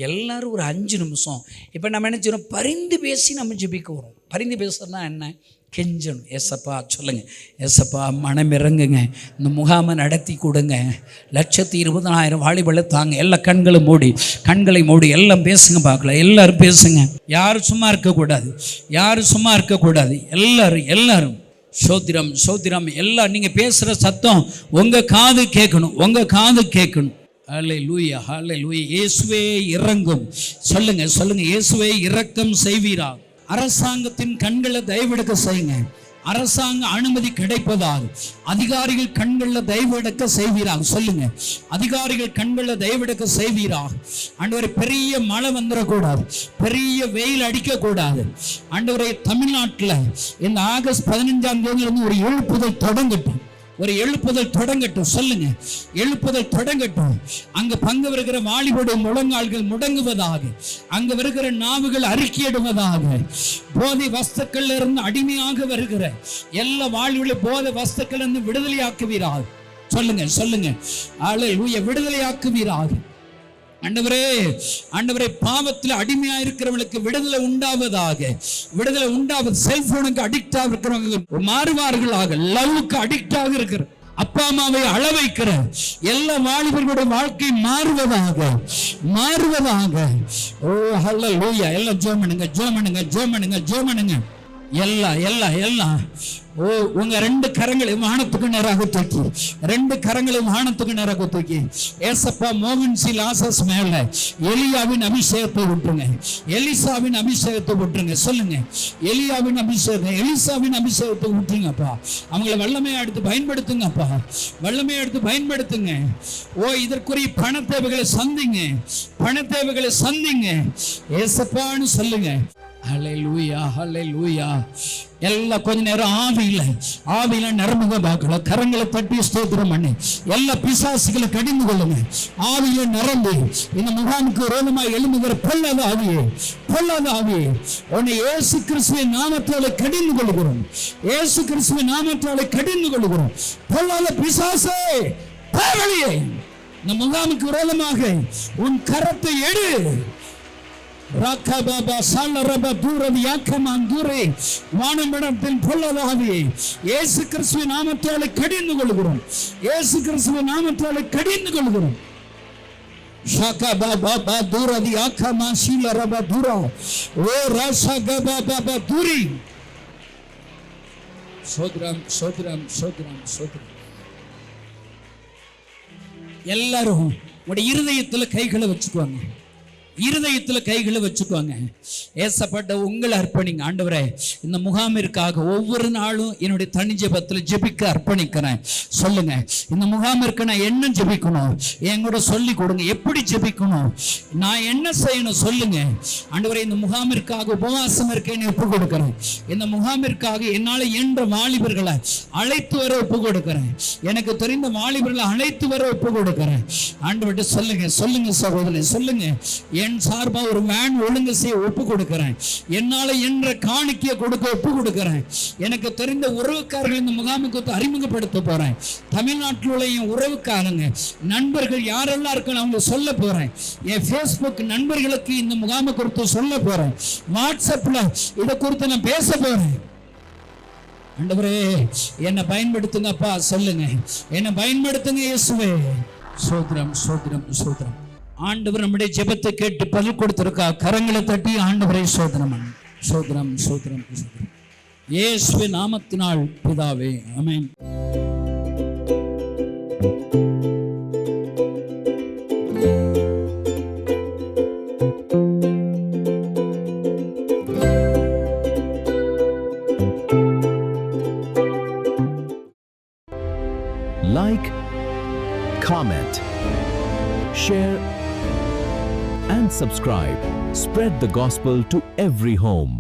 எல்லாரும் ஒரு 5 நிமிஷம் இப்போ நம்ம என்ன செய்யணும், பரிந்து பேசி நம்ம ஜெபிக்க வரோம். பரிந்து பேசுறதுனா என்ன, கெஞ்சணும். ஏசப்பா சொல்லுங்கள், ஏசப்பா மனமிறங்குங்க, இந்த முகாமை நடத்தி கொடுங்க, 1,20,000 வாலிபலை தாங்க. எல்லா கண்களை மூடி எல்லாம் பேசுங்க பார்க்கலாம். எல்லாரும் பேசுங்க, யாரும் சும்மா இருக்கக்கூடாது, யாரும் சும்மா இருக்கக்கூடாது. எல்லாரும் சோத்திரம் சோத்திரம். எல்லாம் நீங்கள் பேசுகிற சத்தம் உங்கள் காது கேட்கணும். ஹல்லேலூயா ஹல்லேலூயா. இயேசுவே இறங்கும். சொல்லுங்க இயேசுவே இரக்கம் செய்வீரா. அரசாங்கத்தின் கண்களை தயவெடுக்க செய்யுங்க. அரசாங்க அனுமதி கிடைப்பதாக அதிகாரிகள் கண்களில் தயவெடுக்க செய்வீராக. சொல்லுங்க, அதிகாரிகள் கண்களில் தயவெடுக்க செய்வீராக. ஆண்டவரே, பெரிய மழை வந்துடக்கூடாது, பெரிய வெயில் அடிக்கக்கூடாது. ஆண்டவரே, தமிழ்நாட்டில் இந்த ஆகஸ்ட் 15ஆம் தேதியிலிருந்து ஒரு எழுப்புதல் தொடங்கட்டும். சொல்லுங்க, எழுப்புதல் தொடங்கட்டும். அங்க பங்கு வருகிற வாலிபுடைய முழங்கால்கள் முடங்குவதாக, அங்க வருகிற நாவுகள் அறிக்கையிடுவதாக. போதை வஸ்துக்கள் இருந்து அடிமையாக வருகிற எல்லா வாழ்வுகளை போதை வஸ்துக்கள் இருந்து விடுதலையாக்குவீராக. சொல்லுங்க ஹல்லேலூயா, விடுதலையாக்குவீராக. ஆண்டவரே, பாவத்தில் அடிமையா இருக்கிறவங்களுக்கு விடுதலை உண்டாவதாக. செல்போனுக்கு அடிக்ட் ஆக இருக்கிறவங்க மாறுவார்களாக. லவ்வுக்கு அடிக்ட் ஆக இருக்கிற அப்பா அம்மாவை அள வைக்கிற எல்லா வாலிபர்களுடைய வாழ்க்கை மாறுவதாக. ஓ ஹல்லேலூயா. எல்லாம் ஜெபம் பண்ணுங்க. எல்லாம் ஓ, உங்க 2 கரங்களையும் வானத்துக்கு நேராக தூக்கி ஏசப்பா மோகன் சி லாசஸ் மேல எலியாவின் அபிஷேகத்தை விட்டுருங்க, எலிசாவின் அபிஷேகத்தை விட்டுருங்க. சொல்லுங்க, எலிசாவின் அபிஷேகத்தை விட்டுருங்கப்பா. அவங்களை வல்லமையா எடுத்து பயன்படுத்துங்க. ஓ, இதற்குரிய பண தேவைகளை சந்திங்க, ஏசப்பான்னு சொல்லுங்க. ஹல்லேலூயா. எல்லாம் கொஞ்ச நேரம் ஆவியில நிரம்புங்க பார்க்கலாம். கரங்களை தட்டி ஸ்தோத்திரம் பண்ணி எல்லா பிசாசுகளை கடிந்து கொள்ளுங்க. ஆவியில நிரம்பி இந்த முகாமுக்கு விரோதமாக எழும்புகிற பொல்லாத ஆவியே உன்னை இயேசு கிறிஸ்துவின் நாமத்தாலே கடிந்து கொள்ளுகிறோம். பொல்லாத பிசாசே, வெளியே. இந்த முகாமுக்கு விரோதமாக உன் கரத்தை எடு. ராகபாபா சாலரபா தூரதி யாக்கமான் தூரே வானமிடத்தில் பொல்லாதே இயேசு கிறிஸ்துவின் நாமத்தாலே கடிந்து கொள்கிறோம். ஷாகபாபா தூரதி யாக்கமா சீலரபா தூரா ஓ ராசகபாபா தூரி. சோத்ரம். எல்லாரும் உங்களுடைய இருதயத்தில் கைகளை வச்சுக்குவாங்க. ஏசப்பட்ட உங்களை அர்ப்பணிங்க. ஆண்டவரே, இந்த முகாமிற்காக ஒவ்வொரு நாளும் என்னுடைய தனி ஜெபத்தில் ஜெபிக்க அர்ப்பணிக்கிறேன். சொல்லுங்க, இந்த முகாமிற்கு நான் என்ன ஜெபிக்கணும் என்கூட சொல்லி கொடுங்க. எப்படி ஜெபிக்கணும், நான் என்ன செய்யணும் சொல்லுங்க. ஆண்டவரே, இந்த முகாமிற்காக உபவாசம் இருக்கேன்னு ஒப்பு கொடுக்கிறேன். இந்த முகாமிற்காக என்னால் என்ற வாலிபர்களை அழைத்து வர ஒப்பு கொடுக்கிறேன். எனக்கு தெரிந்த வாலிபர்களை அழைத்து வர ஒப்பு கொடுக்கிறேன். ஆண்டவர்கிட்ட சொல்லுங்க சகோதரன், சொல்லுங்க, என் சார்பா ஒரு வேன் ஒழுங்கு செய்ய ஒப்பு கொடுக்கிறேன். என்னால என்ற காணிக்கையை கொடுக்க ஒப்பு கொடுக்கிறேன். எனக்கு தெரிந்த உறவுக்காரர்கள் இந்த முகாமுக்கு அறிமுகப்படுத்த போறேன். தமிழ்நாட்டில் உள்ள என் உறவுக்காரங்க நண்பர்கள் யாரெல்லாம் இருக்க அவங்க சொல்ல போறேன். என் Facebook நண்பர்களுக்கு இந்த முகாம குறித்து சொல்ல போறேன். வாட்ஸ்அப்ல இதை குறித்து நான் பேச போறேன். ஆண்டவரே, என்னை பயன்படுத்துங்கப்பா. சொல்லுங்க, என்னை பயன்படுத்துங்க இயேசுவே. சோத்ரம். ஆண்டவர் நம்முடைய ஜெபத்தை கேட்டு பதில் கொடுத்திருக்கா. கரங்களை தட்டி ஆண்டவரை சோதனம். இயேசுவின் நாமத்தினால் பிதாவே, ஆமென். Like, comment, share and subscribe. Spread the gospel to every home.